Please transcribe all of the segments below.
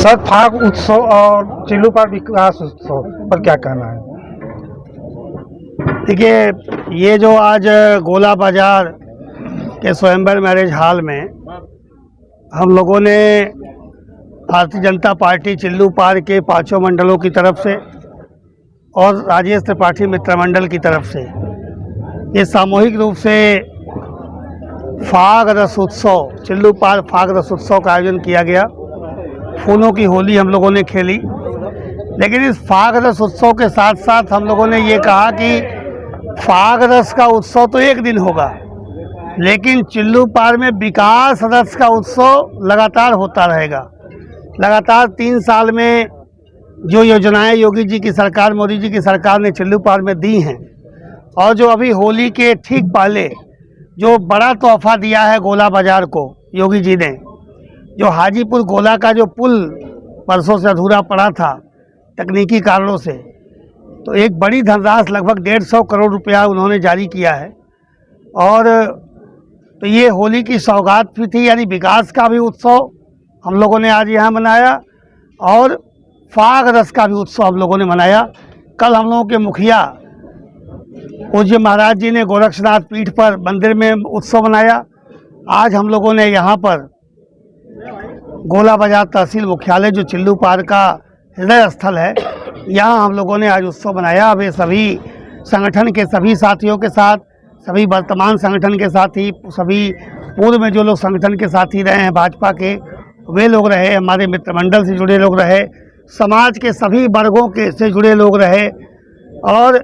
Sir, फाग उत्सव और चिल्लूपार विकास उत्सव पर क्या कहना है? देखिए, ये जो आज गोला बाजार के स्वयंवर मैरिज हॉल में हम लोगों ने भारतीय जनता पार्टी चिल्लूपार के 5 मंडलों की तरफ से और राजेश त्रिपाठी मित्र मंडल की तरफ से ये सामूहिक रूप से फाग रस उत्सव, चिल्लूपार फाग रस उत्सव का आयोजन किया गया। फूलों की होली हम लोगों ने खेली, लेकिन इस फाग रस उत्सव के साथ साथ हम लोगों ने ये कहा कि फाग रस का उत्सव तो एक दिन होगा, लेकिन चिल्लूपार में विकास रस का उत्सव लगातार होता रहेगा। लगातार 3 साल में जो योजनाएं योगी जी की सरकार, मोदी जी की सरकार ने चिल्लूपार में दी हैं, और जो अभी होली के ठीक पहले जो बड़ा तोहफा दिया है गोला बाजार को योगी जी ने, जो हाजीपुर गोला का जो पुल परसों से अधूरा पड़ा था तकनीकी कारणों से, तो एक बड़ी धनराशि लगभग 150 करोड़ रुपया उन्होंने जारी किया है। और तो ये होली की सौगात भी थी, यानी विकास का भी उत्सव हम लोगों ने आज यहाँ मनाया और फाग रस का भी उत्सव हम लोगों ने मनाया। कल हम लोगों के मुखिया पूज्य महाराज जी ने गोरक्षनाथ पीठ पर मंदिर में उत्सव मनाया। आज हम लोगों ने यहाँ पर गोला बाजार तहसील मुख्यालय, जो चिल्लूपार का हृदय स्थल है, यहाँ हम लोगों ने आज उत्सव मनाया। वे सभी संगठन के सभी साथियों के साथ, सभी वर्तमान संगठन के साथी, सभी पूर्व में जो लोग संगठन के साथी रहे हैं भाजपा के, वे लोग रहे, हमारे मित्र मंडल से जुड़े लोग रहे, समाज के सभी वर्गों के से जुड़े लोग रहे, और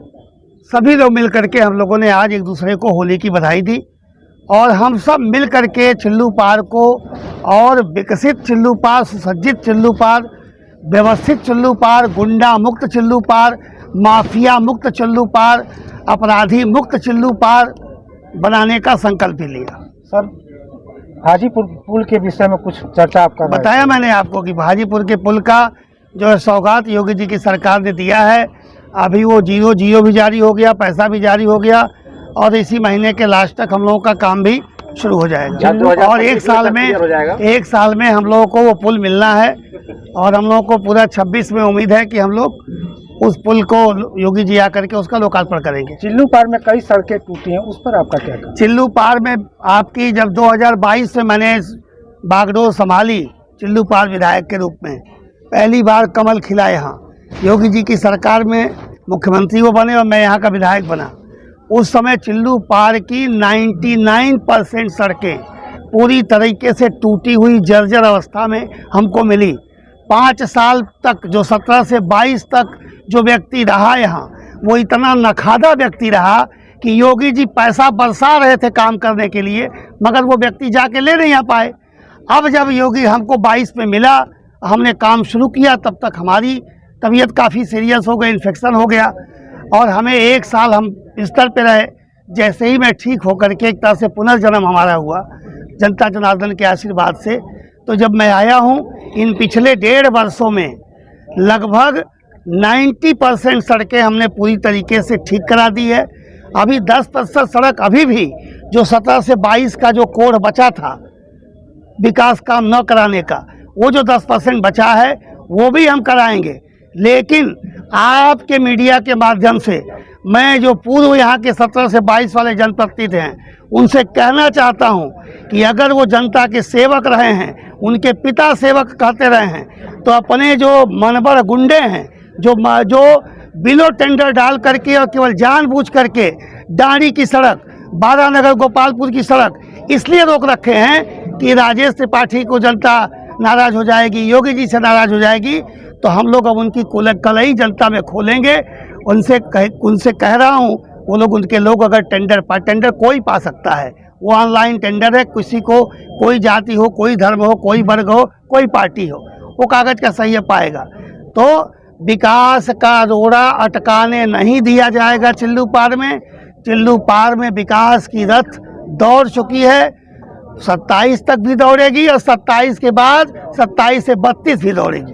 सभी लोग मिल करके हम लोगों ने आज एक दूसरे को होली की बधाई दी। और हम सब मिल करके चिल्लूपार को और विकसित चिल्लूपार, सुसज्जित चिल्लूपार, व्यवस्थित चिल्लूपार, गुंडा मुक्त चिल्लूपार, माफिया मुक्त चिल्लूपार, अपराधी मुक्त चिल्लूपार बनाने का संकल्प भी लिया। सर, हाजीपुर पुल के विषय में कुछ चर्चा आपका बताया मैंने आपको कि हाजीपुर के पुल का जो सौगात योगी जी की सरकार ने दिया है, अभी वो जीरो भी जारी हो गया, पैसा भी जारी हो गया, और इसी महीने के लास्ट तक हम लोगों का काम भी शुरू हो जाएगा। और एक साल में हम लोगों को वो पुल मिलना है, और हम लोगों को पूरा 26 में उम्मीद है कि हम लोग उस पुल को योगी जी आकर के उसका लोकार्पण करेंगे। चिल्लूपार में कई सड़कें टूटी हैं, उस पर आपका क्या कहना? चिल्लूपार में आपकी जब 2022 में मैंने बागडोर संभाली चिल्लूपार विधायक के रूप में, पहली बार कमल खिला यहाँ। योगी जी की सरकार में मुख्यमंत्री वो बने और मैं यहाँ का विधायक बना। उस समय चिल्लूपार की 99% सड़कें पूरी तरीके से टूटी हुई जर्जर अवस्था में हमको मिली। 5 साल तक, जो 17 से 22 तक जो व्यक्ति रहा यहाँ, वो इतना नखादा व्यक्ति रहा कि योगी जी पैसा बरसा रहे थे काम करने के लिए, मगर वो व्यक्ति जाके ले नहीं आ पाए। अब जब योगी हमको 22 में मिला, हमने काम शुरू किया, तब तक हमारी तबीयत काफ़ी सीरियस हो गई, इन्फेक्शन हो गया, और हमें 1 साल हम बिस्तर पे रहे। जैसे ही मैं ठीक होकर के एक तरह से पुनर्जन्म हमारा हुआ जनता जनार्दन के आशीर्वाद से। तो जब मैं आया हूँ, इन पिछले 1.5 वर्षों में लगभग 90% सड़कें हमने पूरी तरीके से ठीक करा दी है। अभी 10% सड़क अभी भी जो 17 से 22 का जो कोढ़ बचा था विकास काम न कराने का, वो जो 10% बचा है वो भी हम कराएंगे। लेकिन आपके मीडिया के माध्यम से मैं जो पूर्व यहाँ के 17 से 22 वाले जनप्रतिनिधि हैं उनसे कहना चाहता हूँ कि अगर वो जनता के सेवक रहे हैं, उनके पिता सेवक कहते रहे हैं, तो अपने जो मनबर गुंडे हैं, जो बिलो टेंडर डाल करके और केवल जानबूझ करके डांडी की सड़क, बारानगर गोपालपुर की सड़क इसलिए रोक रखे हैं कि राजेश त्रिपाठी को जनता नाराज हो जाएगी, योगी जी से नाराज हो जाएगी, तो हम लोग अब उनकी कलई जनता में खोलेंगे। उनसे कह रहा हूँ, वो लोग उनके लोग अगर टेंडर कोई पा सकता है, वो ऑनलाइन टेंडर है, किसी को कोई जाति हो, कोई धर्म हो, कोई वर्ग हो, कोई पार्टी हो, वो कागज़ का सही पाएगा। तो विकास का रोड़ा अटकाने नहीं दिया जाएगा। चिल्लू पार में विकास की रथ दौड़ चुकी है, 27 तक भी दौड़ेगी और 27 के बाद 27 से 32 भी दौड़ेगी।